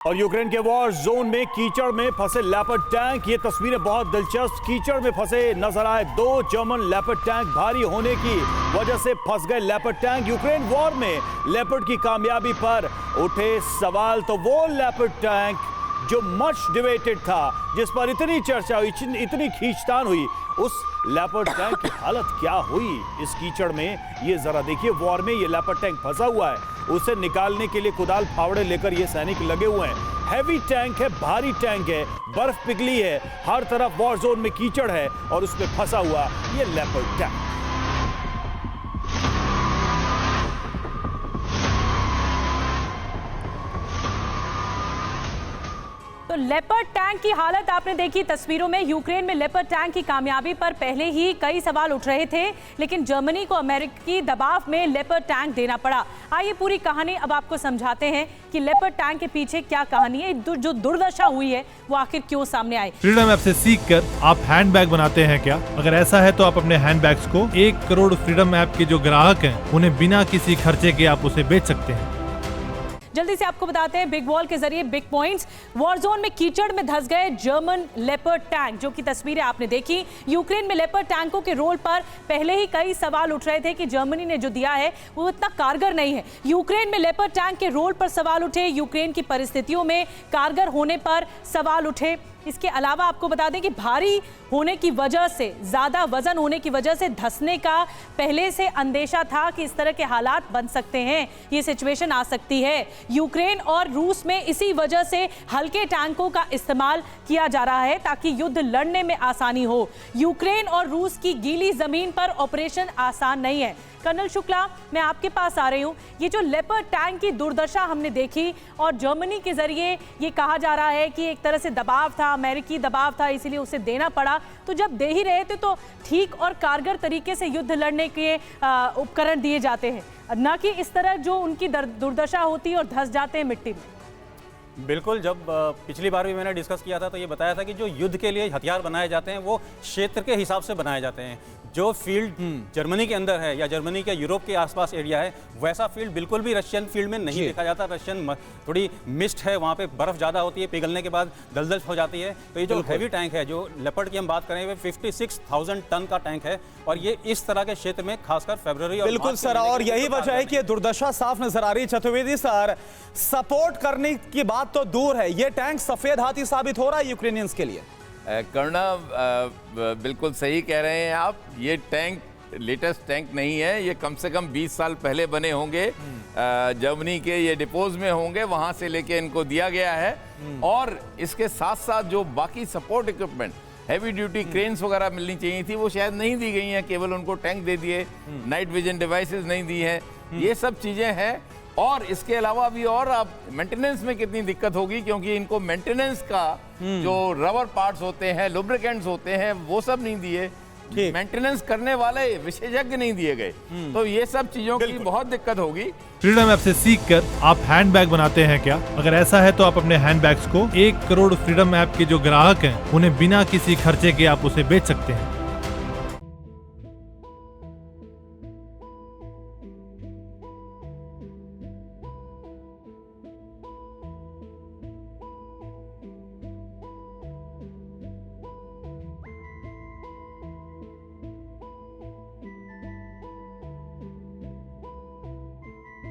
और यूक्रेन के war zone में कीचड़ में फंसे लेपर्ड टैंक। ये तस्वीरें बहुत दिलचस्प। कीचड़ में फंसे नजर आए दो जर्मन लेपर्ड टैंक। भारी होने की वजह से फंस गए लेपर्ड टैंक। यूक्रेन वॉर में लेपर्ड की कामयाबी पर उठे सवाल। तो वो लेपर्ड टैंक जो मच डिबेटेड था, जिस पर इतनी चर्चा हुई, इतनी खींचतान हुई, उस लेपर्ड टैंक की हालत क्या हुई इस कीचड़ में, ये जरा देखिए। वॉर में ये लेपर्ड टैंक फंसा हुआ है, उसे निकालने के लिए कुदाल फावड़े लेकर ये सैनिक लगे हुए हैं। हैवी टैंक है, भारी टैंक है, बर्फ पिघली है, हर तरफ वॉर जोन में कीचड़ है और उसमें फंसा हुआ ये लेपर्ड टैंक। तो लेपर्ड टैंक की हालत आपने देखी तस्वीरों में। यूक्रेन में लेपर्ड टैंक की कामयाबी पर पहले ही कई सवाल उठ रहे थे, लेकिन जर्मनी को अमेरिकी दबाव में लेपर्ड टैंक देना पड़ा। आइए पूरी कहानी अब आपको समझाते हैं कि लेपर्ड टैंक के पीछे क्या कहानी है, जो दुर्दशा हुई है वो आखिर क्यों सामने आई। फ्रीडम ऐप से सीखकर आप हैंडबैग बनाते हैं क्या? अगर ऐसा है तो आप अपने हैंडबैग्स को 1 करोड़ फ्रीडम ऐप के जो ग्राहक हैं उन्हें बिना किसी खर्चे के आप उसे बेच सकते हैं। जल्दी से आपको बताते हैं बिग वॉल के जरिए बिग पॉइंट्स। वॉर जोन में कीचड़ में धंस गए जर्मन लेपर्ड टैंक, जो कि तस्वीरें आपने देखी। यूक्रेन में लेपर्ड टैंकों के रोल पर पहले ही कई सवाल उठ रहे थे कि जर्मनी ने जो दिया है वो इतना कारगर नहीं है। यूक्रेन में लेपर्ड टैंक के रोल पर सवाल उठे, यूक्रेन की परिस्थितियों में कारगर होने पर सवाल उठे। इसके अलावा आपको बता दें कि भारी होने की वजह से, ज़्यादा वजन होने की वजह से धंसने का पहले से अंदेशा था कि इस तरह के हालात बन सकते हैं, ये सिचुएशन आ सकती है। यूक्रेन और रूस में इसी वजह से हल्के टैंकों का इस्तेमाल किया जा रहा है ताकि युद्ध लड़ने में आसानी हो। यूक्रेन और रूस की गीली जमीन पर ऑपरेशन आसान नहीं है। कर्नल शुक्ला, मैं आपके पास आ रही हूँ। ये जो लेपर्ड टैंक की दुर्दशा हमने देखी और जर्मनी के जरिए ये कहा जा रहा है कि एक तरह से दबाव था, अमेरिकी दबाव था, इसीलिए उसे देना पड़ा। तो जब दे ही रहे थे तो ठीक और कारगर तरीके से युद्ध लड़ने के उपकरण दिए जाते हैं, न कि इस तरह जो उनकी दुर्दशा होती है और धंस जाते हैं मिट्टी में। बिल्कुल, जब पिछली बार भी मैंने डिस्कस किया था तो ये बताया था कि जो युद्ध के लिए हथियार बनाए जाते हैं वो क्षेत्र के हिसाब से बनाए जाते हैं। जो फील्ड जर्मनी के अंदर है या जर्मनी के यूरोप के आसपास एरिया है, वैसा फील्ड बिल्कुल भी रशियन फील्ड में नहीं देखा जाता। रशियन थोड़ी मिस्ट है, वहाँ पे बर्फ ज़्यादा होती है, पिघलने के बाद दलदल हो जाती है। तो ये जो हैवी टैंक है, जो लेपर्ड की हम बात करें, वो 56,000 टन का टैंक है और ये इस तरह के क्षेत्र में खासकर फरवरी और बिल्कुल सर, और यही वजह है कि ये दुर्दशा साफ नजर आ रही है। चतुर्वेदी सर, सपोर्ट करने की बात तो दूर है, ये टैंक सफेद हाथी साबित हो रहा है यूक्रेनियंस के लिए। करुणा, बिल्कुल सही कह रहे हैं आप। ये टैंक लेटेस्ट टैंक नहीं है, ये कम से कम 20 साल पहले बने होंगे। जर्मनी के ये डिपोज में होंगे, वहां से लेके इनको दिया गया है। और इसके साथ साथ जो बाकी support equipment, heavy duty cranes वगैरह मिलनी चाहिए थी, वो शायद नहीं दी गई हैं, केवल उनको टैंक दे दिए। नाइट विजन डिवाइसेस नहीं दी है। ये सब चीज़ें हैं। और इसके अलावा भी और अब मेंटेनेंस में कितनी दिक्कत होगी, क्योंकि इनको मेंटेनेंस का जो रबर पार्ट्स होते हैं, लुब्रिकेंट्स होते हैं, वो सब नहीं दिए। मेंटेनेंस करने वाले विशेषज्ञ नहीं दिए गए। तो ये सब चीजों की बहुत दिक्कत होगी। फ्रीडम ऐप से सीखकर आप हैंडबैग बनाते हैं क्या? अगर ऐसा है तो आप अपने हैंडबैग्स को 1 करोड़ फ्रीडम ऐप के जो ग्राहक हैं उन्हें बिना किसी खर्चे के आप उसे बेच सकते हैं।